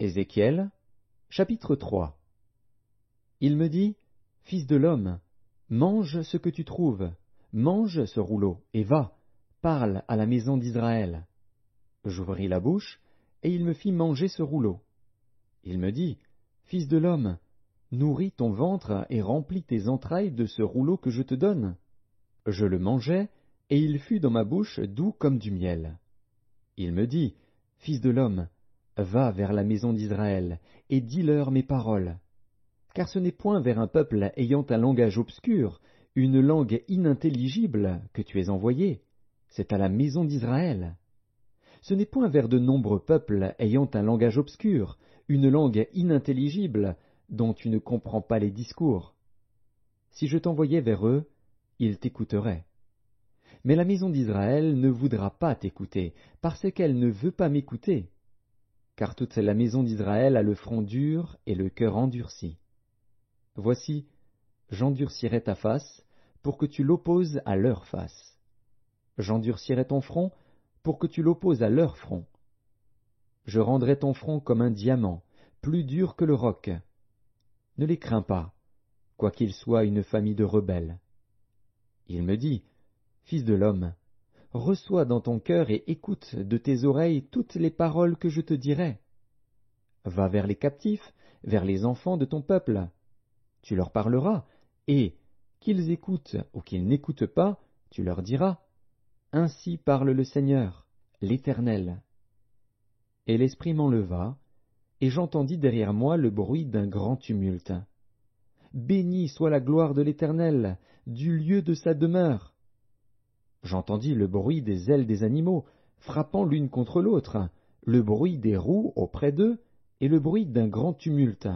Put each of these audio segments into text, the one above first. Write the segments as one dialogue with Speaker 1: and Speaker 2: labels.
Speaker 1: Ézéchiel, chapitre 3. Il me dit, Fils de l'homme, mange ce que tu trouves, mange ce rouleau, et va, parle à la maison d'Israël. J'ouvris la bouche, et il me fit manger ce rouleau. Il me dit, Fils de l'homme, nourris ton ventre et remplis tes entrailles de ce rouleau que je te donne. Je le mangeai, et il fut dans ma bouche doux comme du miel. Il me dit, Fils de l'homme, va vers la maison d'Israël, et dis-leur mes paroles. Car ce n'est point vers un peuple ayant un langage obscur, une langue inintelligible, que tu es envoyé, c'est à la maison d'Israël. Ce n'est point vers de nombreux peuples ayant un langage obscur, une langue inintelligible, dont tu ne comprends pas les discours. Si je t'envoyais vers eux, ils t'écouteraient. Mais la maison d'Israël ne voudra pas t'écouter, parce qu'elle ne veut pas m'écouter. Car toute la maison d'Israël a le front dur et le cœur endurci. Voici, j'endurcirai ta face, pour que tu l'opposes à leur face. J'endurcirai ton front, pour que tu l'opposes à leur front. Je rendrai ton front comme un diamant, plus dur que le roc. Ne les crains pas, quoiqu'ils soient une famille de rebelles. Il me dit, Fils de l'homme, reçois dans ton cœur et écoute de tes oreilles toutes les paroles que je te dirai. Va vers les captifs, vers les enfants de ton peuple. Tu leur parleras, et, qu'ils écoutent ou qu'ils n'écoutent pas, tu leur diras, Ainsi parle le Seigneur, l'Éternel. Et l'Esprit m'enleva, et j'entendis derrière moi le bruit d'un grand tumulte. Béni soit la gloire de l'Éternel, du lieu de sa demeure. J'entendis le bruit des ailes des animaux, frappant l'une contre l'autre, le bruit des roues auprès d'eux, et le bruit d'un grand tumulte.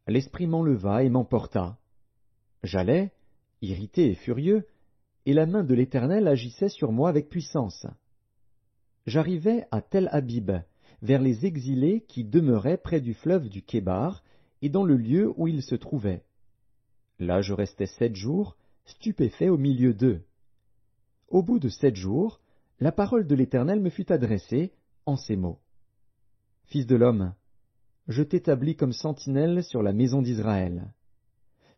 Speaker 1: L'Esprit m'enleva et m'emporta. J'allais, irrité et furieux, et la main de l'Éternel agissait sur moi avec puissance. J'arrivai à Tel Abib, vers les exilés qui demeuraient près du fleuve du Kébar, et dans le lieu où ils se trouvaient. Là je restai 7 jours, stupéfait au milieu d'eux. Au bout de 7 jours, la parole de l'Éternel me fut adressée en ces mots. Fils de l'homme, je t'établis comme sentinelle sur la maison d'Israël.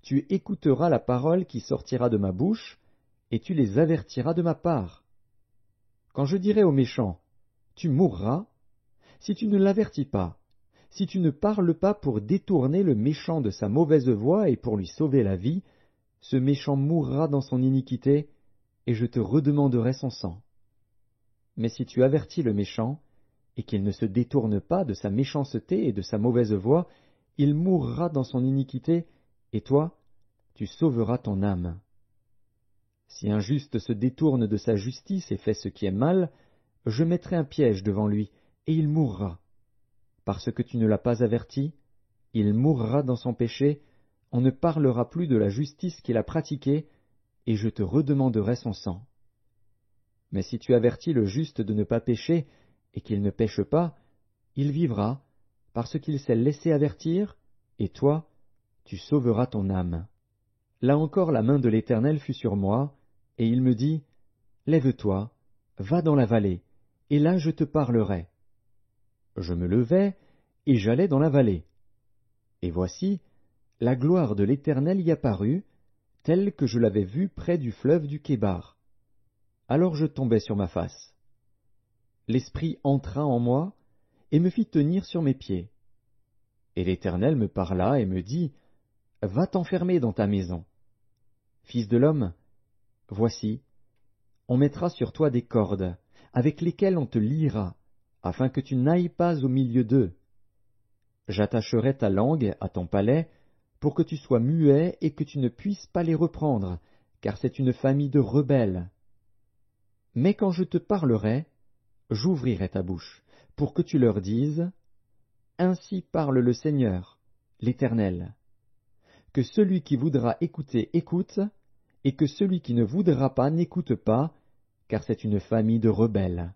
Speaker 1: Tu écouteras la parole qui sortira de ma bouche, et tu les avertiras de ma part. Quand je dirai aux méchants, tu mourras, si tu ne l'avertis pas, si tu ne parles pas pour détourner le méchant de sa mauvaise voie et pour lui sauver la vie, ce méchant mourra dans son iniquité, et je te redemanderai son sang. Mais si tu avertis le méchant, et qu'il ne se détourne pas de sa méchanceté et de sa mauvaise voie, il mourra dans son iniquité, et toi, tu sauveras ton âme. Si un juste se détourne de sa justice et fait ce qui est mal, je mettrai un piège devant lui, et il mourra. Parce que tu ne l'as pas averti, il mourra dans son péché, on ne parlera plus de la justice qu'il a pratiquée, et je te redemanderai son sang. Mais si tu avertis le juste de ne pas pécher, et qu'il ne pêche pas, il vivra, parce qu'il s'est laissé avertir, et toi, tu sauveras ton âme. Là encore la main de l'Éternel fut sur moi, et il me dit, Lève-toi, va dans la vallée, et là je te parlerai. Je me levai, et j'allai dans la vallée. Et voici, la gloire de l'Éternel y apparut, telle que je l'avais vue près du fleuve du Kébar. Alors je tombai sur ma face. L'Esprit entra en moi, et me fit tenir sur mes pieds. Et l'Éternel me parla et me dit, Va t'enfermer dans ta maison. Fils de l'homme, voici, on mettra sur toi des cordes, avec lesquelles on te liera, afin que tu n'ailles pas au milieu d'eux. J'attacherai ta langue à ton palais, pour que tu sois muet et que tu ne puisses pas les reprendre, car c'est une famille de rebelles. Mais quand je te parlerai, j'ouvrirai ta bouche, pour que tu leur dises, Ainsi parle le Seigneur, l'Éternel. Que celui qui voudra écouter écoute, et que celui qui ne voudra pas n'écoute pas, car c'est une famille de rebelles.